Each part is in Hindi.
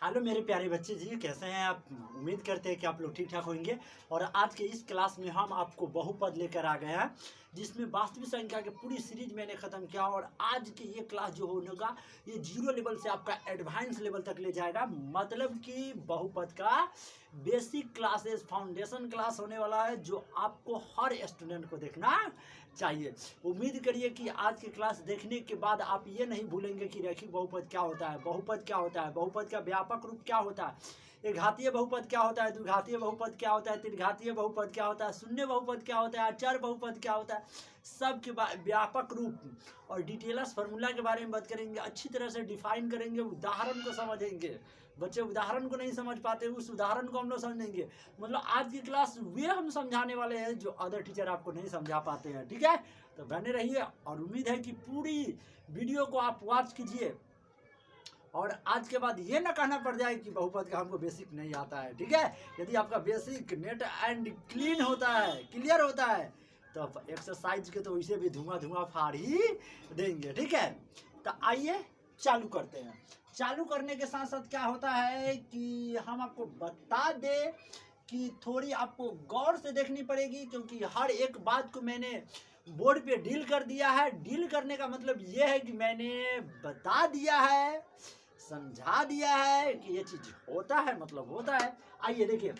हेलो मेरे प्यारे बच्चे जी, कैसे हैं आप। उम्मीद करते हैं कि आप लोग ठीक ठाक होंगे। और आज के इस क्लास में हम आपको बहुपद लेकर आ गए हैं, जिसमें वास्तविक संख्या की पूरी सीरीज मैंने ख़त्म किया। और आज की ये क्लास जो होगा ये जीरो लेवल से आपका एडवांस लेवल तक ले जाएगा। मतलब कि बहुपद का बेसिक क्लासेस, फाउंडेशन क्लास होने वाला है, जो आपको हर स्टूडेंट को देखना चाहिए। उम्मीद करिए कि आज की क्लास देखने के बाद आप ये नहीं भूलेंगे कि रैखिक बहुपद क्या होता है, बहुपद क्या होता है, बहुपद का व्यापक रूप क्या होता है, एक घातीय बहुपद क्या होता है, द्विघातीय बहुपद क्या होता है, त्रिघातीय बहुपद क्या होता है, शून्य बहुपद क्या होता है, अचर बहुपद क्या होता है, सब के व्यापक रूप और डिटेल्स फार्मूला के बारे में बात करेंगे। अच्छी तरह से डिफाइन करेंगे, उदाहरण को समझेंगे। बच्चे उदाहरण को नहीं समझ पाते, उस उदाहरण को हम लोग समझेंगे। मतलब आज की क्लास वे हम समझाने वाले हैं जो अदर टीचर आपको नहीं समझा पाते हैं। ठीक है, तो बने रहिए और उम्मीद है कि पूरी वीडियो को आप वॉच कीजिए और आज के बाद ये ना कहना पड़ जाए कि बहुपद का हमको बेसिक नहीं आता है। ठीक है, यदि आपका बेसिक नेट एंड क्लीन होता है, क्लियर होता है, तो एक्सरसाइज के तो वैसे भी धुआं फाड़ ही देंगे। ठीक है, तो आइए चालू करते हैं। चालू करने के साथ साथ क्या होता है कि हम आपको बता दें कि थोड़ी आपको गौर से देखनी पड़ेगी, क्योंकि हर एक बात को मैंने बोर्ड पे डील कर दिया है। डील करने का मतलब ये है कि मैंने बता दिया है, समझा दिया है कि ये चीज़ होता है, मतलब होता है। आइए देखिए,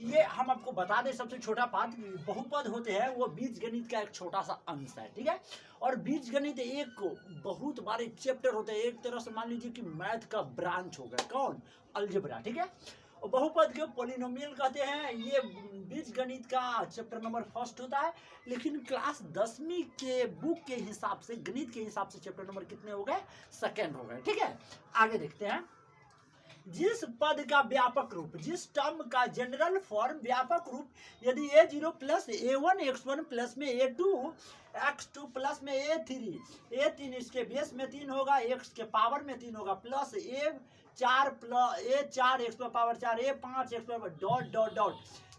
ये हम आपको बता दें सबसे छोटा बात, बहुपद होते हैं वो बीज गणित का एक छोटा सा अंश है। ठीक है, और बीज गणित एक बहुत बड़े चैप्टर होते हैं, एक तरह से मान लीजिए कि मैथ का ब्रांच हो गया, कौन, अलजेब्रा। ठीक है, और बहुपद के पॉलिनोमियल कहते हैं। ये बीज गणित का चैप्टर नंबर फर्स्ट होता है, लेकिन क्लास 10वीं के बुक के हिसाब से, गणित के हिसाब से चैप्टर नंबर कितने हो गए, सेकेंड हो गए। ठीक है, आगे देखते हैं। जिस पद का व्यापक रूप, जिस टर्म का जनरल फॉर्म व्यापक रूप, यदि a0 plus a1 x1 plus में a2 x2 प्लस में a3 इसके बेस में 3 होगा, x के पावर में 3 होगा, plus a4 x power 4 a5 x power dot dot dot.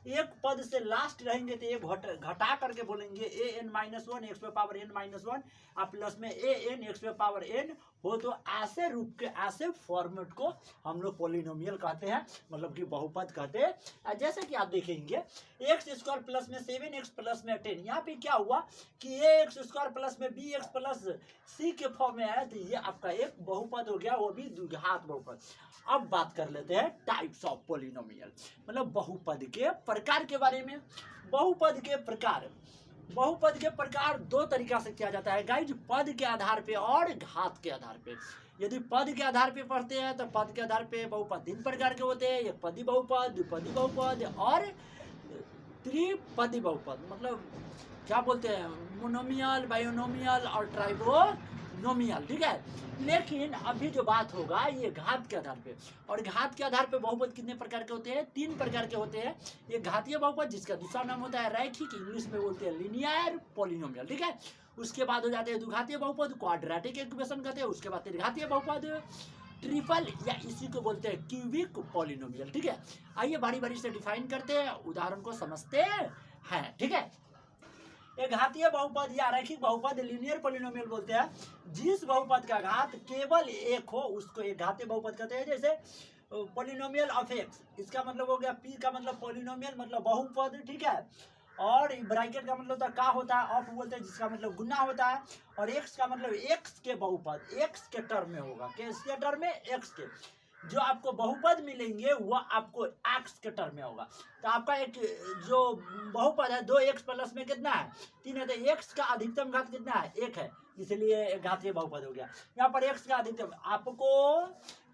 एक पद से लास्ट रहेंगे तो एक घटा करके बोलेंगे an-1 x पावर n-1 और प्लस में an x पावर n हो, तो ऐसे रूप के, ऐसे फॉर्मेट को हम लोग पॉलिनोमियल कहते हैं, मतलब कि बहुपद कहते हैं। जैसे कि आप देखेंगे एक्स स्क्वायर प्लस में 7x प्लस में 10, यहाँ पे क्या हुआ कि ax स्क्वायर प्लस में bx प्लस c के फॉर्म में है, तो ये आपका एक बहुपद हो गया, वो भी द्विघात बहुपद। अब बात कर लेते हैं टाइप्स ऑफ पॉलिनोमियल, मतलब बहुपद के प्रकार के बारे में। बहुपद के प्रकार, बहुपद के प्रकार दो तरीका से किया जाता है गाइज, पद के आधार पे और घात के आधार पे। यदि पद के आधार पे पढ़ते हैं तो पद के आधार पे बहुपद 3 प्रकार के होते हैं, एक पदी बहुपद, द्विपदी बहुपद और त्रिपदी बहुपद। मतलब क्या बोलते हैं, मोनोमियल, बायोनोमियल और ट्राइगोनोमियल। ठीक है, लेकिन अभी जो बात होगा ये घात के आधार पे। और घात के आधार पे बहुपद कितने प्रकार के होते हैं, 3 प्रकार के होते हैं। ये घातीय बहुपद, जिसका दूसरा नाम होता है रैखिक, इंग्लिश में बोलते हैं लीनियर पॉलिनोमियल। ठीक है, उसके बाद हो जाते हैं द्विघातीय बहुपद, क्वाड्रेटिक इक्वेशन कहते हैं। उसके बाद त्रिघातीय बहुपद, ट्रिपल, या इसी को बोलते हैं क्यूबिक पॉलिनोमियल। ठीक है, आइए बारी बारी से डिफाइन करते हैं, उदाहरण को समझते हैं। ठीक है, एक घातीय बहुपद या रैखिक बहुपद, लीनियर पॉलिनोमियल बोलते हैं, जिस बहुपद का घात केवल एक हो उसको एक घातीय बहुपद कहते हैं। जैसे पॉलिनोमियल ऑफ एक्स, इसका मतलब हो गया, पी का मतलब पॉलिनोमियल मतलब बहुपद। ठीक है, और ब्रैकेट का मतलब तो का होता है, ऑफ बोलते हैं, जिसका मतलब गुना होता है। और एक्स का मतलब एक्स के बहुपद, एक्स के टर्म में होगा, किसके टर्म में, एक्स के। जो आपको बहुपद मिलेंगे वह आपको एक्स के टर्म में होगा। तो आपका एक जो बहुपद है 2x प्लस में कितना है, 3 है, तो एक्स का अधिकतम घात कितना है, 1 है, इसलिए एक घातीय बहुपद हो गया। यहाँ पर एक्स का अधिकतम, आपको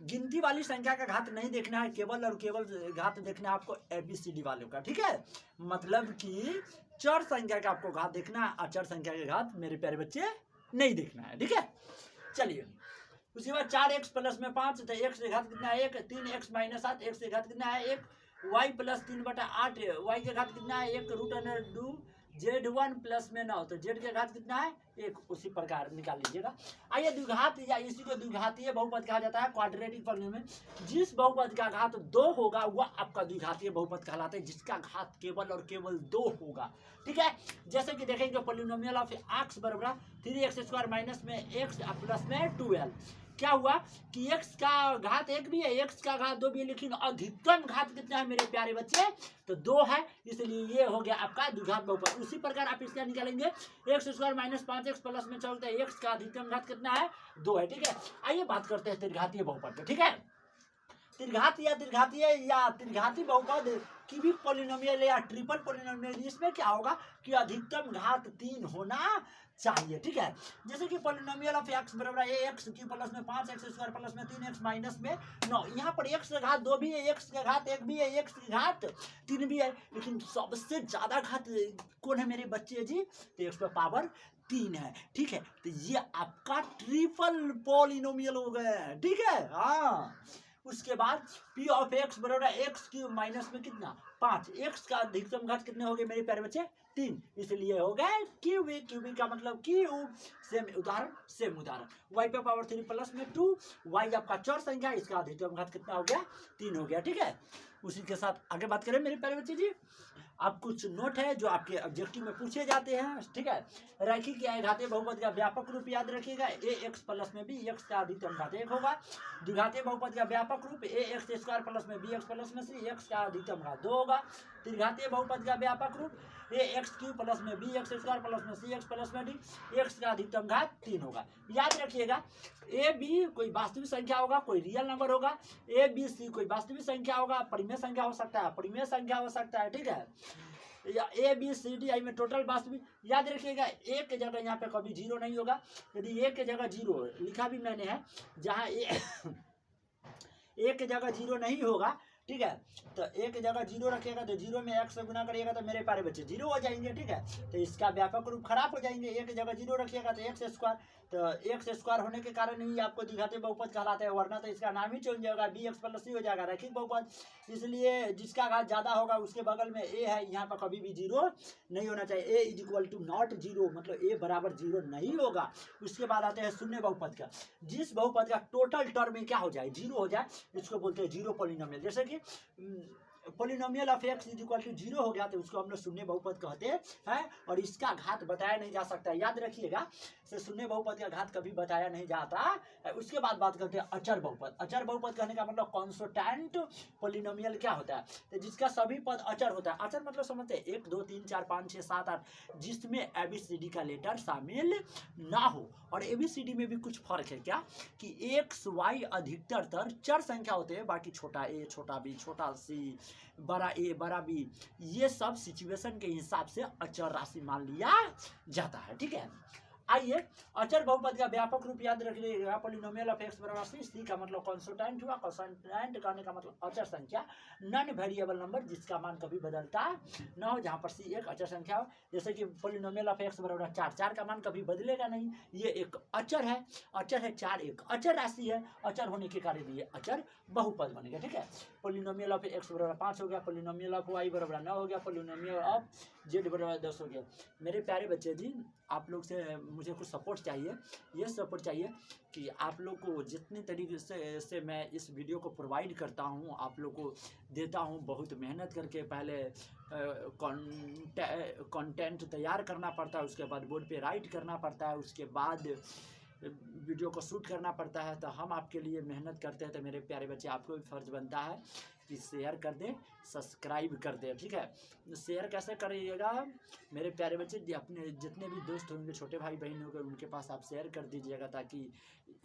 गिनती वाली संख्या का घात नहीं देखना है, केवल और केवल घात देखना है आपको ABCD वालों का। ठीक है, मतलब कि चर संख्या का आपको घात देखना है, अचर संख्या के घात मेरे प्यारे बच्चे नहीं देखना है। ठीक है, चलिए उसके बाद 4x प्लस में 5, तो x के घात कितना है 1, 3x माइनस 7, x के घात कितना है 1, y प्लस 3/8, y के घात कितना है 1 √2, z1 प्लस में 9, तो z के घात कितना है 1, उसी प्रकार निकाल लीजिएगा। आइए द्विघात, या इसी को द्विघातीय बहुपद कहा जाता है, क्वाड्रेटिक पॉलिनोमियल। जिस बहुपद का घात 2 होगा वह आपका द्विघातीय बहुपद कहलाता है, जिसका घात केवल और केवल 2 होगा। ठीक है, जैसे कि देखेंगे पॉलिनोमियल ऑफ x बराबर 3x² माइनस में x प्लस में 12, क्या हुआ कि x का घात 1 भी है, x का घात 2 भी है, लेकिन अधिकतम घात कितना है मेरे प्यारे बच्चे, तो 2 है, इसलिए ये हो गया आपका द्विघात बहुपद। उसी प्रकार आप इसका निकालेंगे x square minus 5x plus में चलते हैं x का अधिकतम घात कितना है 2 है, ठीक है। आइए बात करते हैं त्रिघातीय बहुपद पे, ठीक है। त्रिघातीय बहुपद क्यूबिक पॉलिनोमियल या ट्रिपल पॉलिनोमियल, इसमें क्या होगा कि अधिकतम घात 3 होना चाहिए, ठीक है। जैसे कि पॉलिनोमियल ऑफ x बराबर ax क्यूब प्लस में 5x स्क्वायर प्लस में 3x माइनस में 9, यहाँ पर x का घात 2 भी है, x का घात 1 भी है, x की घात 3 भी है, लेकिन सबसे ज्यादा घात कौन है मेरे बच्चे जी, तो x पावर 3 है, ठीक है। तो ये आपका ट्रिपल पॉलिनोमियल हो गया, ठीक है। हाँ, उसके बाद p ऑफ x बराबर एक्स क्यूब माइनस में कितना 5, x का अधिकतम घात कितने हो गए मेरे प्यारे बच्चे 3, इसलिए हो गए क्यूबिक, क्यूबिक का मतलब क्यूब। सेम उदाहरण y पे पावर 3 प्लस में 2, y आपका चर संख्या, इसका अधिकतम घात कितना हो गया 3 हो गया, ठीक है। उसी के साथ आगे बात करें मेरे प्यारे बच्चे जी, अब कुछ नोट है जो आपके ऑब्जेक्टिव में पूछे जाते हैं, ठीक है। रैखिक या घातीय बहुपद का व्यापक रूप याद रखिएगा, ax प्लस में bx का अधिकतम घात 1 होगा। द्विघातीय बहुपद का व्यापक रूप ax स्क्वायर प्लस में bx प्लस में c x का अधिकतम घात 2 होगा। त्रिघातीय बहुपद का व्यापक रूप ax क्यूब प्लस में bx स्क्वायर प्लस में c x प्लस में d x का अधिकतम घात 3 होगा। याद रखिएगा ए बी कोई वास्तविक संख्या होगा, कोई रियल नंबर होगा, ए बी सी कोई वास्तविक संख्या होगा, परिमेय संख्या हो सकता है, परिमेय संख्या हो सकता है, ठीक है। या A B C D I में टोटल वास्तविक, याद रखिएगा एक के जगह यहाँ पे कभी 0 नहीं होगा, यदि एक के जगह 0 लिखा भी मैंने है, जहाँ एक के जगह 0 नहीं होगा, ठीक है, तो एक जगह 0 रखिएगा तो 0 में x से गुना करिएगा तो मेरे प्यारे बच्चे 0 हो जाएंगे, ठीक है। तो इसका व्यापक रूप खराब हो जाएंगे, एक जगह 0 रखिएगा तो x स्क्वायर, तो x स्क्वायर होने के कारण ही आपको द्विघातीय बहुपद कहलाते हैं, वरना तो इसका नाम ही चेंज होगा, bx प्लस c हो जाएगा रैखिक बहुपद। इसलिए जिसका घात ज्यादा होगा उसके बगल में a है, यहाँ पर कभी भी 0 नहीं होना चाहिए, a is equal to not 0, मतलब a बराबर 0 नहीं होगा। उसके बाद आते हैं शून्य बहुपद का, जिस बहुपद का टोटल टर्म में क्या हो जाए 0 हो जाए, इसको बोलते हैं जीरो पॉलिनोमियल। जैसे कि polynomial of x is equal to 0 हो गया तो उसको हम लोग शून्य बहुपद कहते हैं, और इसका घात बताया नहीं जा सकता, याद रखिएगा, शून्य बहुपद का घात कभी बताया नहीं जाता। उसके बाद बात करते हैं अचर बहुपद। अचर बहुपद कहने का मतलब कांस्टेंट पॉलिनोमियल क्या होता है, तो जिसका सभी पद अचर होता है। अचर मतलब समझते हैं 1 2 3 4 5 6 7 8, जिसमें ABCD का लेटर शामिल ना हो। और ABCD में भी कुछ फर्क है क्या, कि x y अधिकतर चर संख्या होते हैं, बाकी छोटा a छोटा b छोटा c बड़ा a बड़ा b, ये सब सिचुएशन के हिसाब से अचर राशि मान लिया जाता है, ठीक है। आइए अचर बहुपद का व्यापक रूप याद रखिएगा, पॉलिनोमियल ऑफ x बराबर c का मतलब कांस्टेंट हुआ, कांस्टेंट कहने का मतलब अचर संख्या, नॉन वेरिएबल नंबर जिसका मान कभी बदलता न हो, जहाँ पर c एक अचर संख्या हो। जैसे कि पॉलिनोमियल ऑफ x बराबर 4, 4 का मान कभी बदलेगा नहीं, ये एक अचर है, 4 एक अचर राशि है, अचर होने के कारण ये अचर बहुपद बनेगा, ठीक है। पॉलिनोमियल ऑफ x बराबर 5 हो गया, पॉलिनोमियल ऑफ y बराबर 9 हो गया, पॉलिनोमियल ऑफ z बराबर 10 हो गया। मेरे प्यारे बच्चे जी, आप लोग से मुझे कुछ सपोर्ट चाहिए, ये सपोर्ट चाहिए कि आप लोग को जितने तरीके से मैं इस वीडियो को प्रोवाइड करता हूँ, आप लोग को देता हूँ, बहुत मेहनत करके पहले कंटेंट तैयार करना पड़ता है, उसके बाद बोर्ड पे राइट करना पड़ता है, उसके बाद वीडियो को शूट करना पड़ता है, तो हम आपके लिए मेहनत करते हैं। तो मेरे प्यारे बच्चे, आपको भी फर्ज बनता है कि शेयर कर दें, सब्सक्राइब कर दें, ठीक है। शेयर कैसे करिएगा मेरे प्यारे बच्चे, अपने जितने भी दोस्त होंगे, छोटे भाई बहन होंगे, उनके पास आप शेयर कर दीजिएगा, ताकि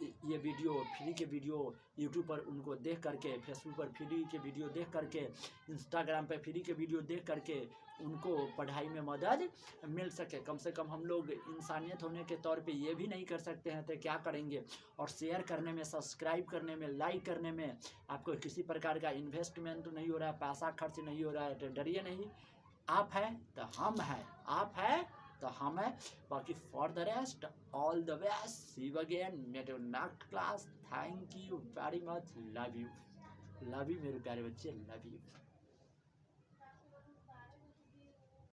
ये वीडियो फ्री के वीडियो यूट्यूब पर उनको देख करके, फेसबुक पर फ्री के वीडियो देख करके, इंस्टाग्राम पर फ्री के वीडियो देख करके उनको पढ़ाई में मदद मिल सके। कम से कम हम लोग इंसानियत होने के तौर पे ये भी नहीं कर सकते हैं तो क्या करेंगे। और शेयर करने में, सब्सक्राइब करने में, लाइक करने में आपको किसी प्रकार का इन्वेस्टमेंट नहीं हो रहा है, पैसा खर्च नहीं हो रहा है, तो डरिए नहीं। आप है तो हम हैं, आप है तो हम है। बाकी for the rest all the best, see you again meet your next class. Thank you very much, love you मेरे प्यारे बच्चे, लव यू।